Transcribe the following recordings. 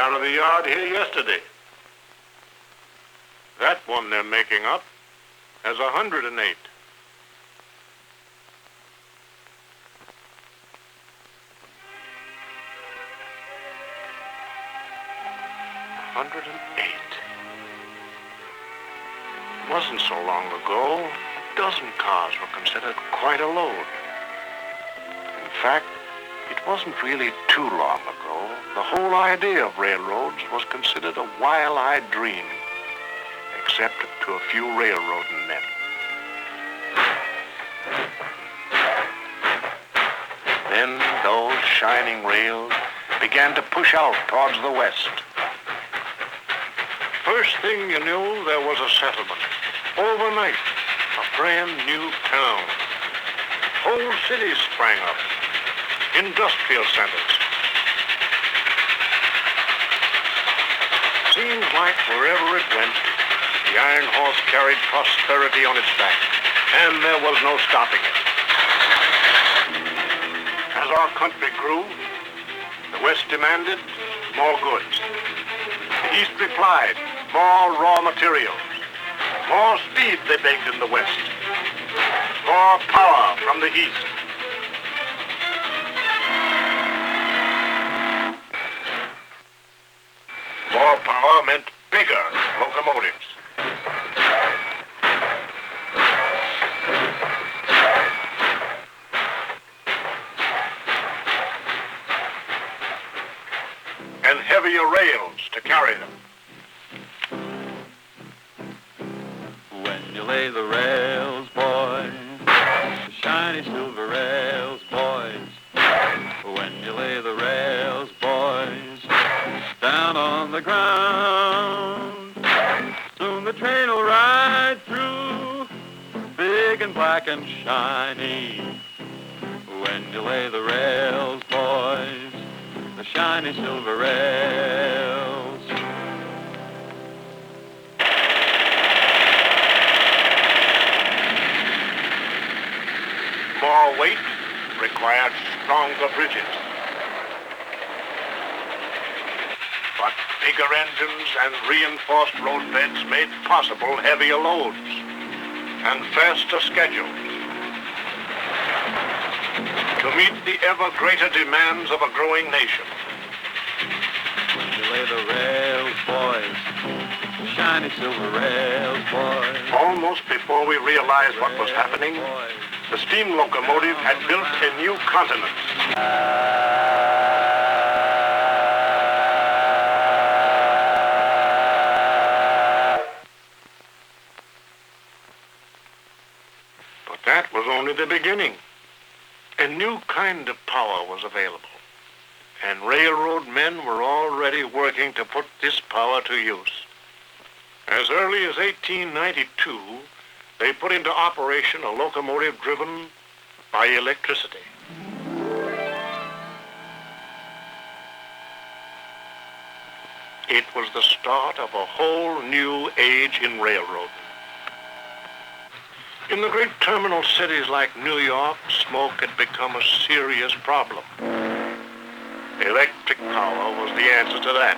out of the yard here yesterday. That one they're making up has 108. 108. It wasn't so long ago, a dozen cars were considered quite a load. In fact, it wasn't really too long ago. The whole idea of railroads was considered a wild-eyed dream, except to a few railroading men. Then those shining rails began to push out towards the west. First thing you knew, there was a settlement. Overnight, a brand new town. Whole cities sprang up. Industrial centers. Seems like wherever it went, the iron horse carried prosperity on its back, and there was no stopping it. As our country grew, the West demanded more goods. The East replied, more raw materials. More speed they begged in the West. More power from the East. More power meant bigger locomotives. And heavier rails to carry them. When you lay the rails, boys, the shiny silver rails, boys. When you lay the rails, boys, down on the ground, soon the train will ride through, big and black and shiny. When you lay the rails, boys, the shiny silver rails. More weight required stronger bridges. But bigger engines and reinforced roadbeds made possible heavier loads and faster schedules. To meet the ever greater demands of a growing nation. When you lay the rails, boys, the shiny silver rails, boys. Almost before we realized what was happening, the steam locomotive had built a new continent. But that was only the beginning. A new kind of power was available, and railroad men were already working to put this power to use. As early as 1892, they put into operation a locomotive driven by electricity. It was the start of a whole new age in railroading. In the great terminal cities like New York, smoke had become a serious problem. Electric power was the answer to that.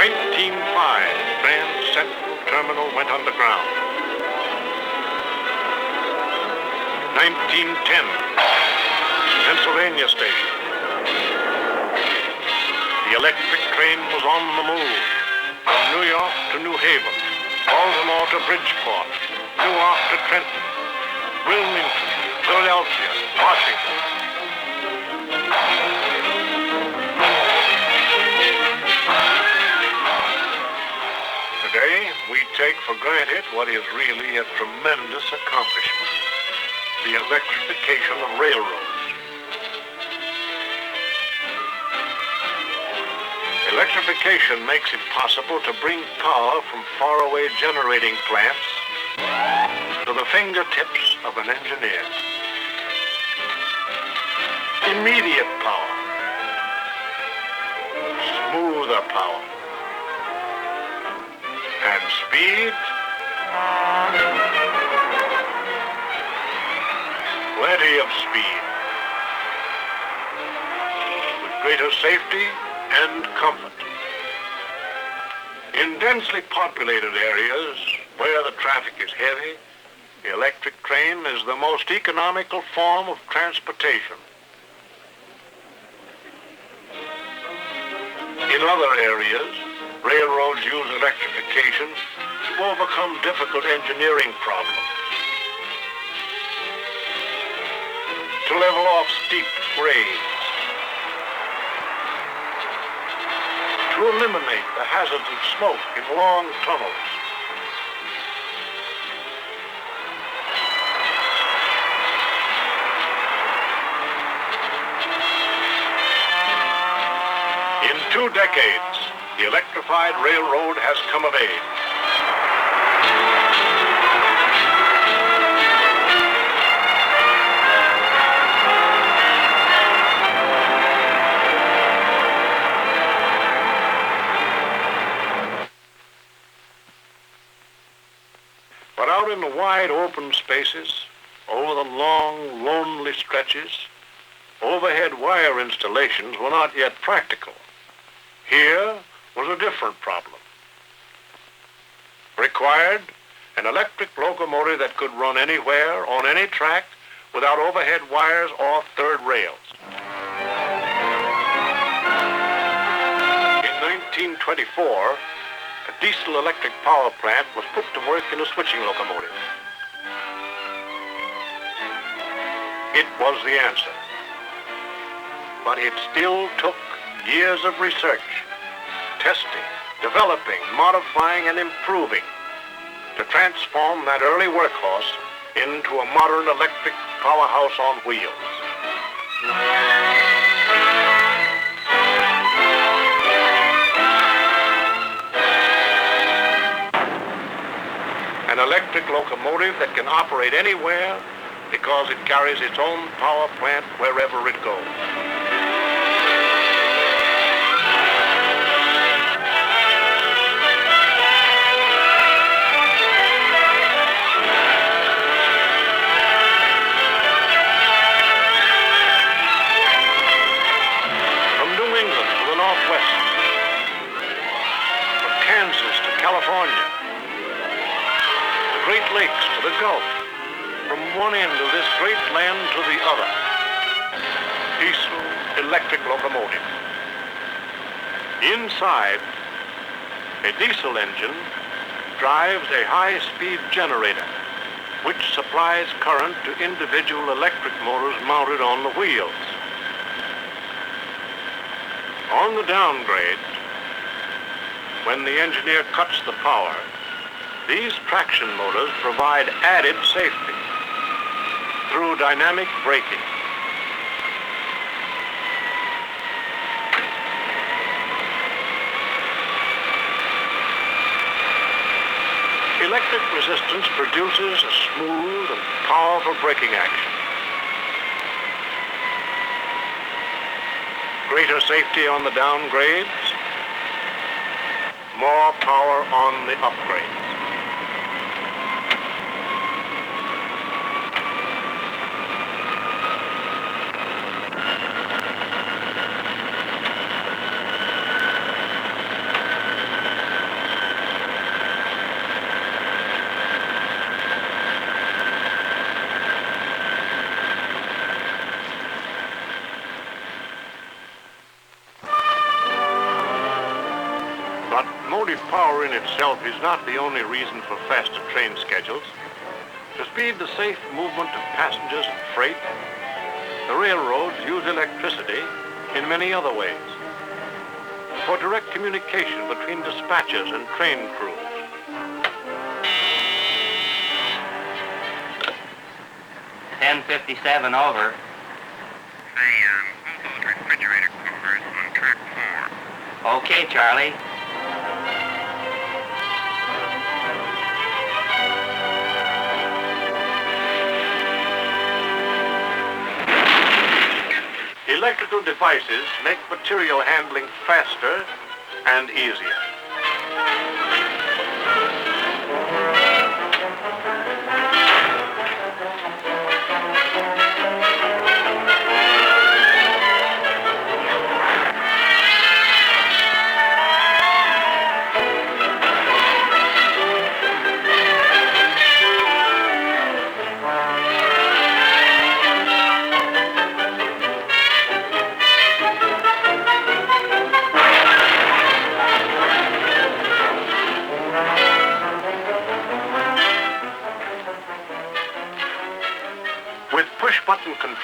1905, Grand Central Terminal went underground. 1910, Pennsylvania Station. The electric train was on the move, from New York to New Haven, Baltimore to Bridgeport, Newark to Trenton, Wilmington, Philadelphia, Washington. Today, we take for granted what is really a tremendous accomplishment, the electrification of railroads. Electrification makes it possible to bring power from faraway generating plants to the fingertips of an engineer. Immediate power, smoother power, and speed plenty of speed, with greater safety and comfort. In densely populated areas where the traffic is heavy, the electric train is the most economical form of transportation. In other areas, railroads use electrification to overcome difficult engineering problems, to level off steep grades, to eliminate the hazards of smoke in long tunnels. In 2 decades, the electrified railroad has come of age. But out in the wide open spaces, over the long, lonely stretches, overhead wire installations were not yet practical. Here was a different problem. Required an electric locomotive that could run anywhere, on any track, without overhead wires or third rails. In 1924, a diesel-electric power plant was put to work in a switching locomotive. It was the answer. But it still took years of research, testing, developing, modifying, and improving to transform that early workhorse into a modern electric powerhouse on wheels. An electric locomotive that can operate anywhere because it carries its own power plant wherever it goes. California, the Great Lakes to the Gulf, from one end of this great land to the other. Diesel electric locomotive. Inside, a diesel engine drives a high-speed generator, which supplies current to individual electric motors mounted on the wheels. On the downgrade, when the engineer cuts the power, these traction motors provide added safety through dynamic braking. Electric resistance produces a smooth and powerful braking action. Greater safety on the downgrades, more power on the upgrades. Motive power in itself is not the only reason for faster train schedules. To speed the safe movement of passengers and freight, the railroads use electricity in many other ways. For direct communication between dispatchers and train crews. 10:57 over. Say, hold those refrigerator coolers on track 4. Okay, Charlie. Electrical devices make material handling faster and easier.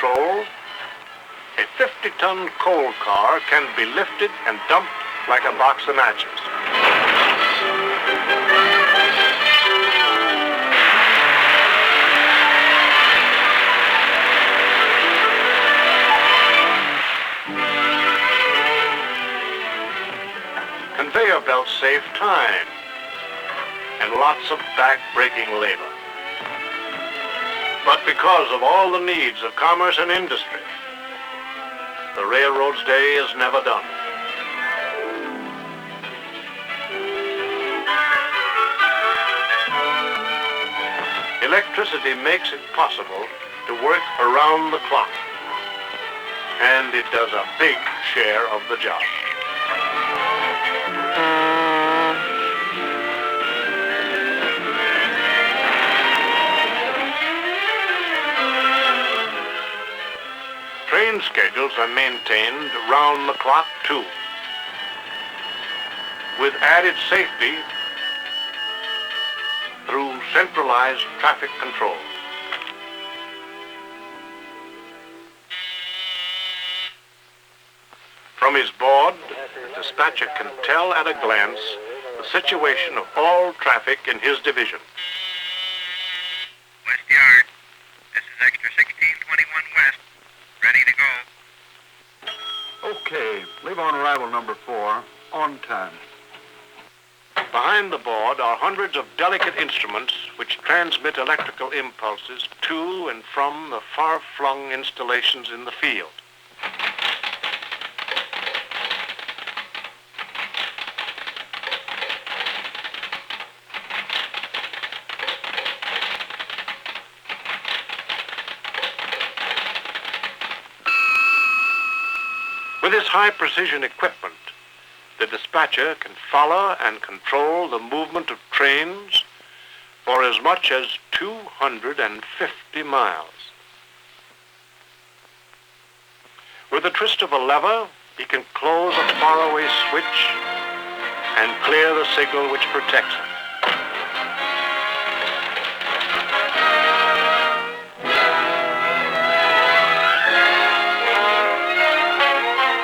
control, a 50-ton coal car can be lifted and dumped like a box of matches. Conveyor belts save time and lots of back-breaking labor. But because of all the needs of commerce and industry, the railroad's day is never done. Electricity makes it possible to work around the clock, and it does a big share of the job. Train schedules are maintained round the clock too, with added safety through centralized traffic control. From his board, the dispatcher can tell at a glance the situation of all traffic in his division. West Yard, this is Extra 1621 West. Ready to go. Okay, leave on arrival number 4, on time. Behind the board are hundreds of delicate instruments which transmit electrical impulses to and from the far-flung installations in the field. With his high-precision equipment, the dispatcher can follow and control the movement of trains for as much as 250 miles. With the twist of a lever, he can close a faraway switch and clear the signal which protects him.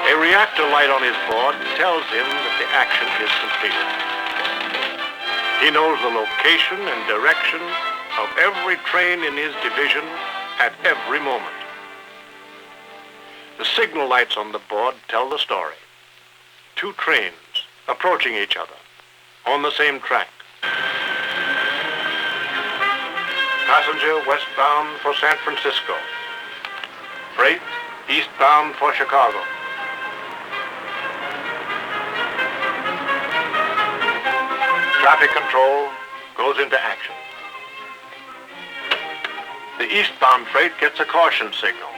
A reactor light on his board tells him that the action is completed. He knows the location and direction of every train in his division at every moment. The signal lights on the board tell the story. 2 trains approaching each other on the same track. Passenger westbound for San Francisco. Freight eastbound for Chicago. Traffic control goes into action. The eastbound freight gets a caution signal.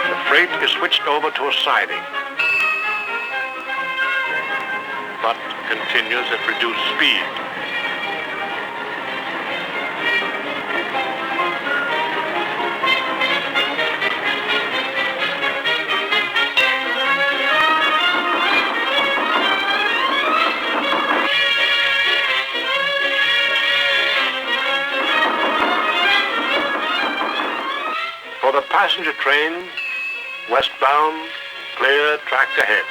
The freight is switched over to a siding, but continues at reduced speed. For the passenger train, westbound, clear track ahead.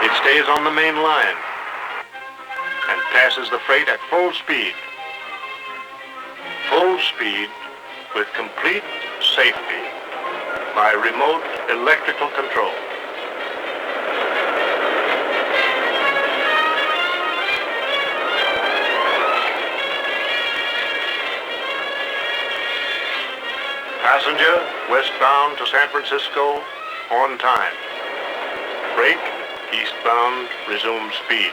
It stays on the main line and passes the freight at full speed. Full speed with complete safety by remote electrical control. Passenger westbound to San Francisco on time. Freight eastbound resumes speed.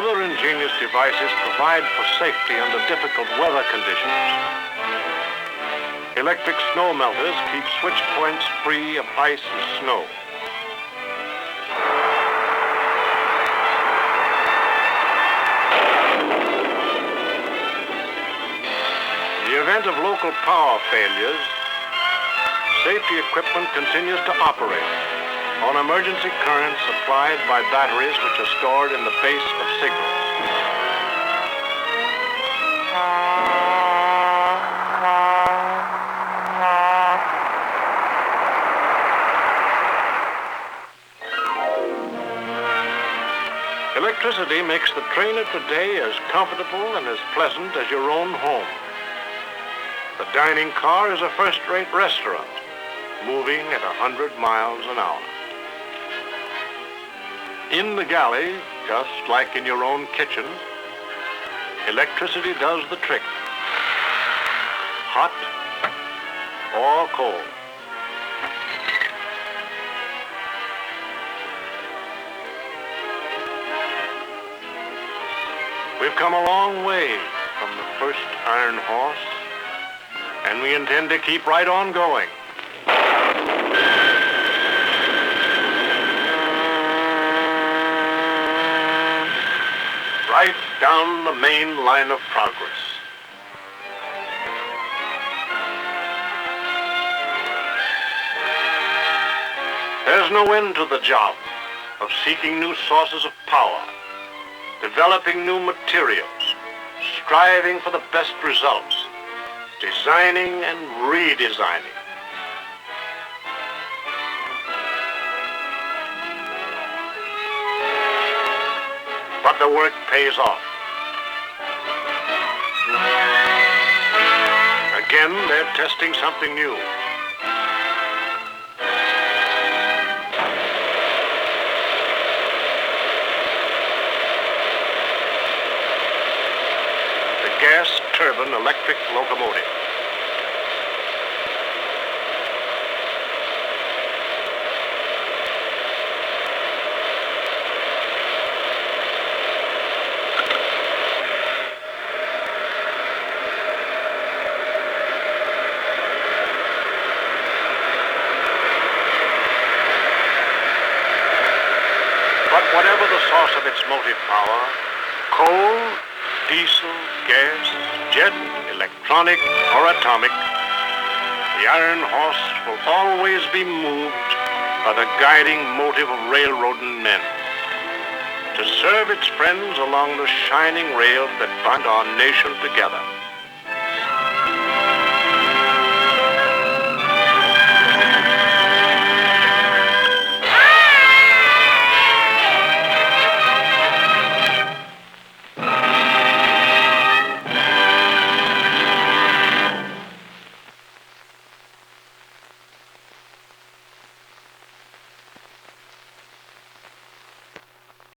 Other ingenious devices provide for safety under difficult weather conditions. Electric snow melters keep switch points free of ice and snow. In the event of local power failures, safety equipment continues to operate on emergency currents supplied by batteries which are stored in the base of signals. Electricity makes the train of today as comfortable and as pleasant as your own home. The dining car is a first-rate restaurant, moving at 100 miles an hour. In the galley, just like in your own kitchen, electricity does the trick. Hot or cold. We've come a long way from the first iron horse, and we intend to keep right on going. Right down the main line of progress. There's no end to the job of seeking new sources of power, developing new materials, striving for the best results, designing and redesigning. But the work pays off. Again, they're testing something new. The gas-turbine electric locomotive. But whatever the source of its motive power, coal, diesel, gas, jet, electronic, or atomic, the iron horse will always be moved by the guiding motive of railroading men, to serve its friends along the shining rails that bind our nation together.